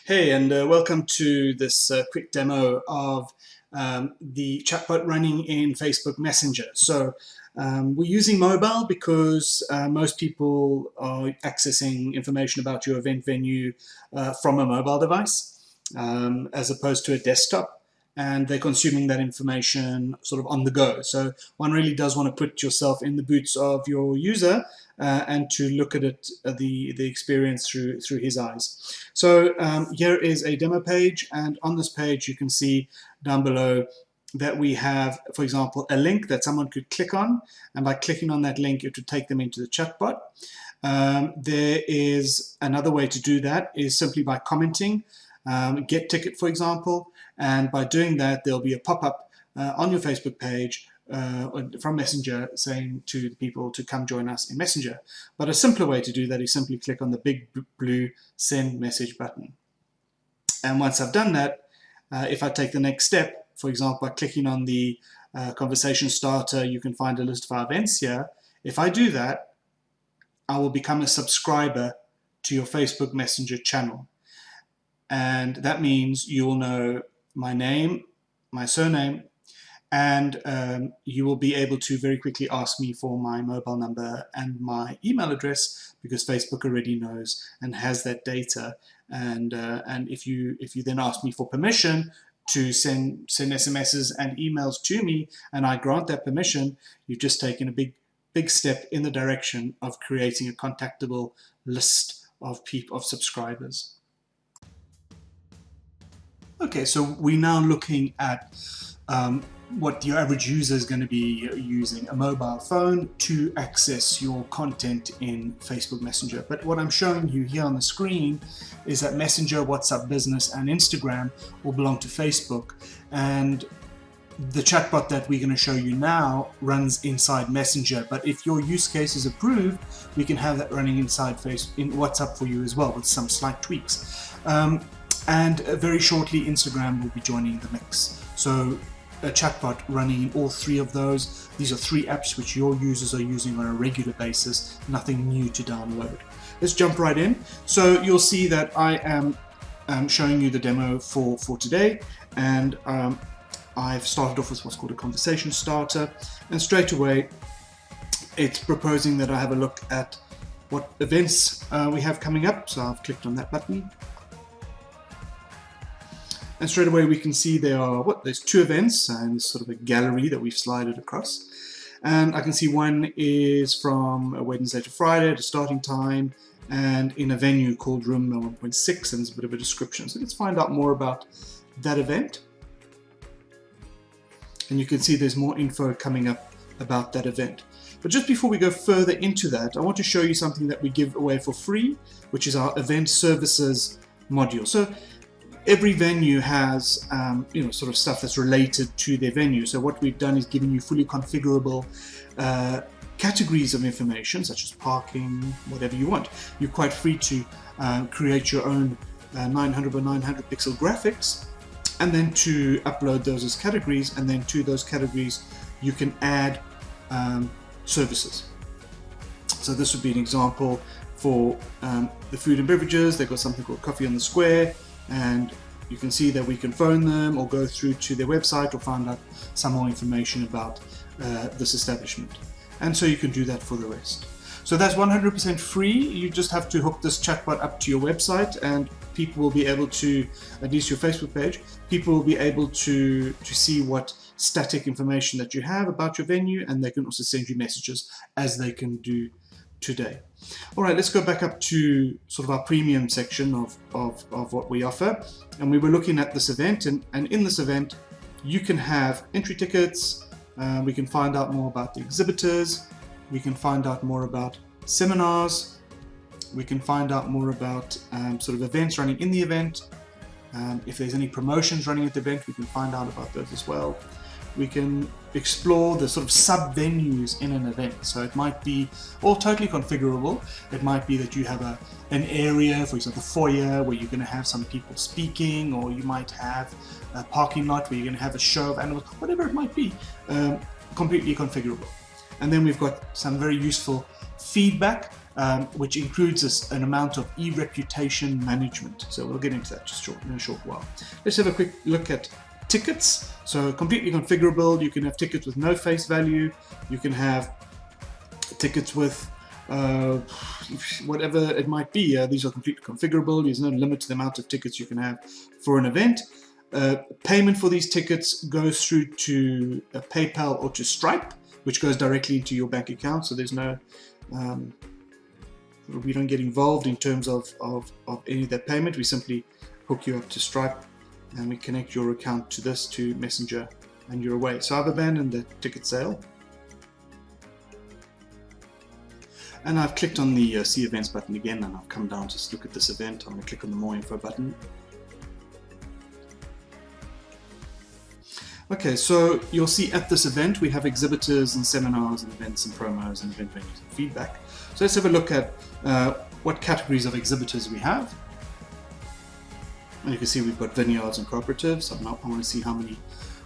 Hey, and welcome to this quick demo of the chatbot running in Facebook Messenger. So we're using mobile because most people are accessing information about your event venue from a mobile device as opposed to a desktop. And they're consuming that information sort of on the go. So one really does want to put yourself in the boots of your user and to look at it, the experience through his eyes. So here is a demo page, and on this page you can see down below that we have, for example, a link that someone could click on, and by clicking on that link it would take them into the chatbot. There is another way to do that is simply by commenting. Get ticket, for example, and by doing that there'll be a pop-up on your Facebook page from Messenger saying to the people to come join us in Messenger. But a simpler way to do that is simply click on the big blue send message button. And once I've done that, if I take the next step, for example, by clicking on the conversation starter, you can find a list of our events here. If I do that, I will become a subscriber to your Facebook Messenger channel. And that means you'll know my name, my surname, and you will be able to very quickly ask me for my mobile number and my email address, because Facebook already knows and has that data. And if you then ask me for permission to send SMSs and emails to me, and I grant that permission, you've just taken a big step in the direction of creating a contactable list of subscribers. Okay, so we're now looking at what your average user is going to be using a mobile phone to access your content in Facebook Messenger. But what I'm showing you here on the screen is that Messenger, WhatsApp Business, and Instagram all belong to Facebook, and the chatbot that we're going to show you now runs inside Messenger. But if your use case is approved, we can have that running inside WhatsApp for you as well, with some slight tweaks. And very shortly Instagram will be joining the mix. So a chatbot running in all three of those. These are three apps which your users are using on a regular basis, nothing new to download. Let's jump right in. So you'll see that I am showing you the demo for today, and I've started off with what's called a conversation starter, and straight away it's proposing that I have a look at what events we have coming up. So I've clicked on that button. And straight away we can see there's two events and it's sort of a gallery that we've slided across. And I can see one is from Wednesday to Friday at a starting time and in a venue called Room 1.6, and there's a bit of a description. So let's find out more about that event. And you can see there's more info coming up about that event. But just before we go further into that, I want to show you something that we give away for free, which is our event services module. So every venue has sort of stuff that's related to their venue. So what we've done is given you fully configurable categories of information, such as parking, whatever you want. You're quite free to create your own 900 by 900 pixel graphics, and then to upload those as categories, and then to those categories you can add services. So this would be an example for the food and beverages. They've got something called Coffee on the Square, and you can see that we can phone them or go through to their website or find out some more information about this establishment. And so you can do that for the rest. So that's 100% free. You just have to hook this chatbot up to your website, and people will be able to, at least your Facebook page, people will be able to see what static information that you have about your venue, and they can also send you messages as they can do today. All right, let's go back up to sort of our premium section of what we offer. And we were looking at this event, and in this event you can have entry tickets, we can find out more about the exhibitors, we can find out more about seminars, we can find out more about sort of events running in the event. If there's any promotions running at the event, we can find out about those as well. We can explore the sort of sub-venues in an event. So it might be all totally configurable. It might be that you have an area, for example, the foyer, where you're going to have some people speaking, or you might have a parking lot where you're going to have a show of animals, whatever it might be, completely configurable. And then we've got some very useful feedback which includes an amount of e-reputation management. So we'll get into that just in a short while. Let's have a quick look at tickets. So completely configurable. You can have tickets with no face value. You can have tickets with whatever it might be. These are completely configurable. There's no limit to the amount of tickets you can have for an event. Payment for these tickets goes through to PayPal or to Stripe, which goes directly into your bank account. So there's no, we don't get involved in terms of any of that payment. We simply hook you up to Stripe and we connect your account to this, to Messenger, and you're away. So I've abandoned the ticket sale. And I've clicked on the See Events button again, and I've come down to look at this event. I'm going to click on the More Info button. Okay, so you'll see at this event we have exhibitors and seminars and events and promos and event venues and feedback. So let's have a look at what categories of exhibitors we have. And you can see we've got vineyards and cooperatives. I want to see how many,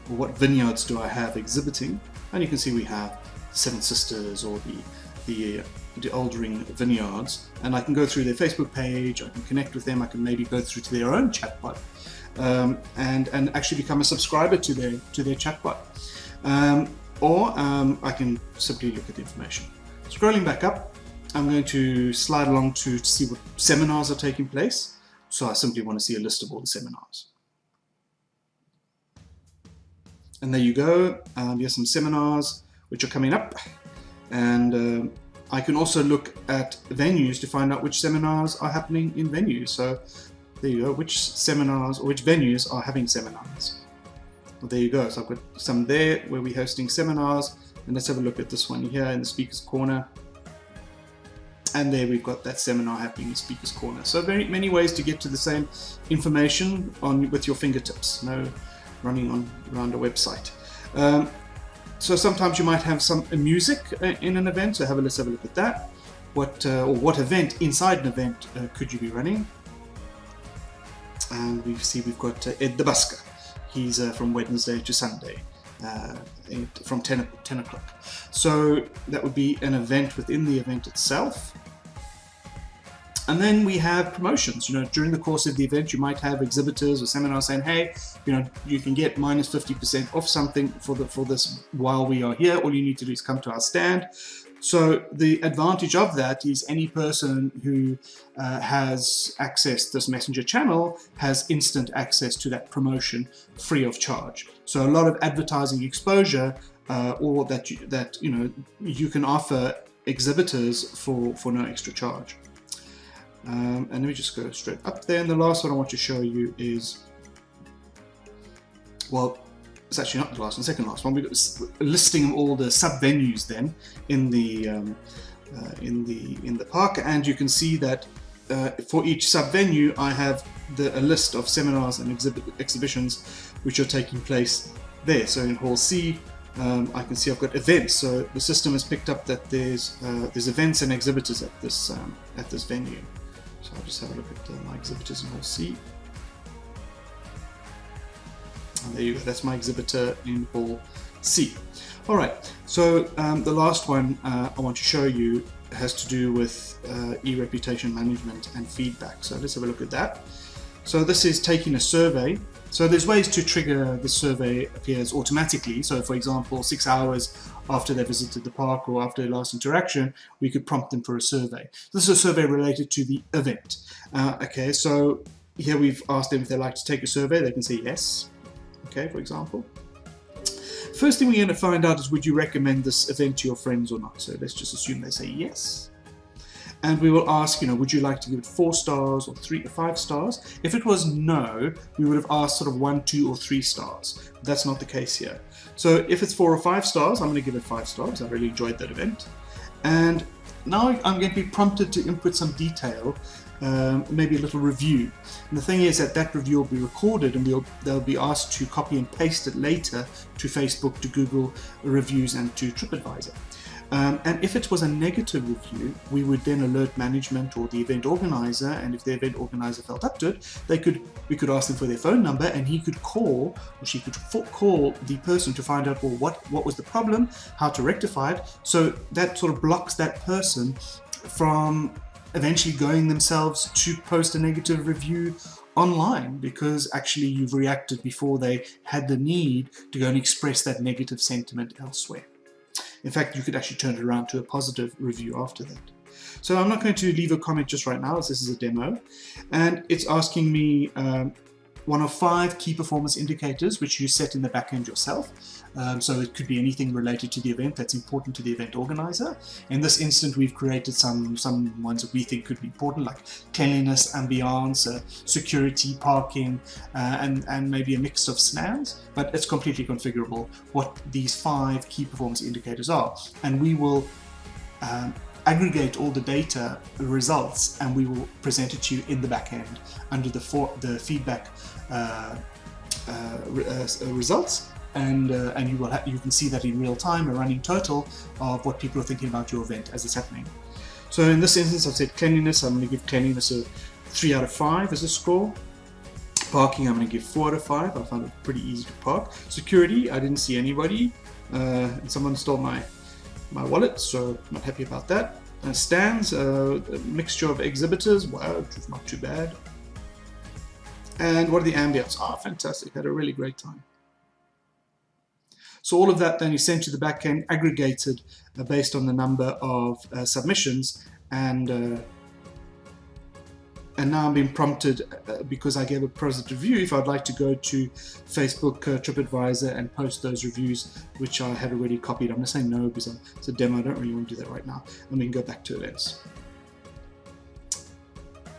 or what vineyards do I have exhibiting. And you can see we have Seven Sisters or the Aldering Vineyards, and I can go through their Facebook page, I can connect with them, I can maybe go through to their own chatbot and actually become a subscriber to their chatbot, or I can simply look at the information. Scrolling back up, I'm going to slide along to see what seminars are taking place. So I simply want to see a list of all the seminars, and there you go. Here's some seminars which are coming up, and I can also look at venues to find out which seminars are happening in venues. So there you go, which seminars or which venues are having seminars. Well, there you go. So I've got some there where we're hosting seminars, and let's have a look at this one here in the Speaker's Corner. And there we've got that seminar happening in Speaker's Corner. So very many ways to get to the same information with your fingertips. No running around a website. So sometimes you might have some music in an event, so let's have a look at that. What event inside an event could you be running? And we've got Ed the Busker. He's from Wednesday to Sunday, from 10 o'clock. So that would be an event within the event itself. And then we have promotions. During the course of the event, you might have exhibitors or seminars saying, hey, you can get minus 50% off something for this while we are here. All you need to do is come to our stand. So the advantage of that is any person who has accessed this Messenger channel has instant access to that promotion free of charge. So a lot of advertising exposure, or that you can offer exhibitors for no extra charge. And let me just go straight up there. And the last one I want to show you is, well, it's actually not the last one, second last one. We've got a listing of all the sub venues then in the park, and you can see that for each sub venue I have a list of seminars and exhibitions which are taking place there. So in Hall C, I can see I've got events. So the system has picked up that there's events and exhibitors at this venue. So I'll just have a look at my exhibitors in Hall C. And there you go, that's my exhibitor in Hall C. Alright, so the last one I want to show you has to do with e-reputation management and feedback. So let's have a look at that. So this is taking a survey. So there's ways to trigger the survey appears automatically. So for example, 6 hours after they visited the park or after their last interaction, we could prompt them for a survey. This is a survey related to the event. Okay, so here we've asked them if they'd like to take a survey. They can say yes, okay, for example. First thing we're going to find out is, would you recommend this event to your friends or not? So let's just assume they say yes. And we will ask, would you like to give it 4 stars or 3 or 5 stars? If it was no, we would have asked sort of 1, 2, or 3 stars. But that's not the case here. So if it's 4 or 5 stars, I'm going to give it 5 stars. I really enjoyed that event. And now I'm going to be prompted to input some detail, maybe a little review. And the thing is that review will be recorded, and they'll be asked to copy and paste it later to Facebook, to Google Reviews, and to TripAdvisor. And if it was a negative review, we would then alert management or the event organizer, and if the event organizer felt up to it, we could ask them for their phone number, and he could call, or she could call the person to find out, well, what was the problem, how to rectify it. So that sort of blocks that person from eventually going themselves to post a negative review online, because actually you've reacted before they had the need to go and express that negative sentiment elsewhere. In fact, you could actually turn it around to a positive review after that. So I'm not going to leave a comment just right now, as this is a demo, and it's asking me one of 5 key performance indicators which you set in the backend yourself. So it could be anything related to the event that's important to the event organizer. In this instance, we've created some ones that we think could be important, like cleanliness, ambiance, security, parking, and maybe a mix of snans, but it's completely configurable what these 5 key performance indicators are. And we will aggregate all the data results, and we will present it to you in the backend under the feedback results, and you can see that in real time, a running total of what people are thinking about your event as it's happening. So in this instance, I've said cleanliness. I'm going to give cleanliness a 3 out of 5 as a score. Parking, I'm going to give 4 out of 5. I found it pretty easy to park. Security, I didn't see anybody, and someone stole my wallet, so I'm not happy about that. Stands, a mixture of exhibitors, wow, which was not too bad. And what are the ambience? Oh, fantastic, had a really great time. So all of that then is sent to the backend, aggregated based on the number of submissions, and now I'm being prompted, because I gave a positive review, if I'd like to go to Facebook, TripAdvisor, and post those reviews, which I have already copied. I'm going to say no because it's a demo. I don't really want to do that right now. And we can go back to events.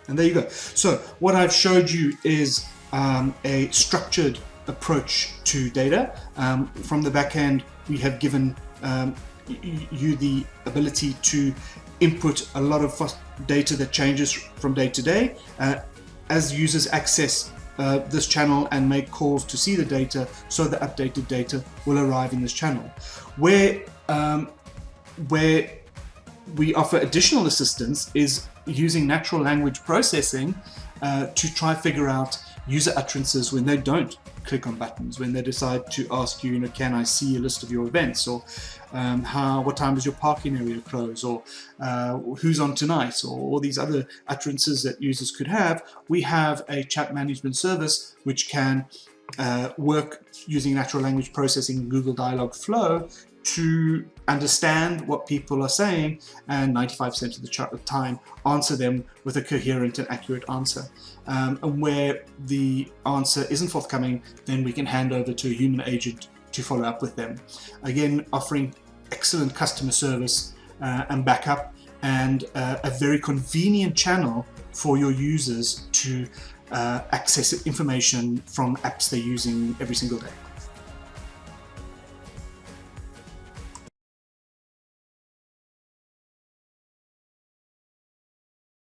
And there you go. So what I've showed you is a structured approach to data. From the back end, we have given you the ability to input a lot of data that changes from day to day. As users access this channel and make calls to see the data, so the updated data will arrive in this channel. Where we offer additional assistance is using natural language processing to try figure out user utterances when they don't click on buttons, when they decide to ask you, can I see a list of your events, or what time does your parking area close, or who's on tonight, or all these other utterances that users could have. We have a chat management service which can work using natural language processing, Google Dialogflow, to understand what people are saying, and 95% of the time answer them with a coherent and accurate answer. And where the answer isn't forthcoming, then we can hand over to a human agent to follow up with them. Again, offering excellent customer service and backup, and a very convenient channel for your users to access information from apps they're using every single day.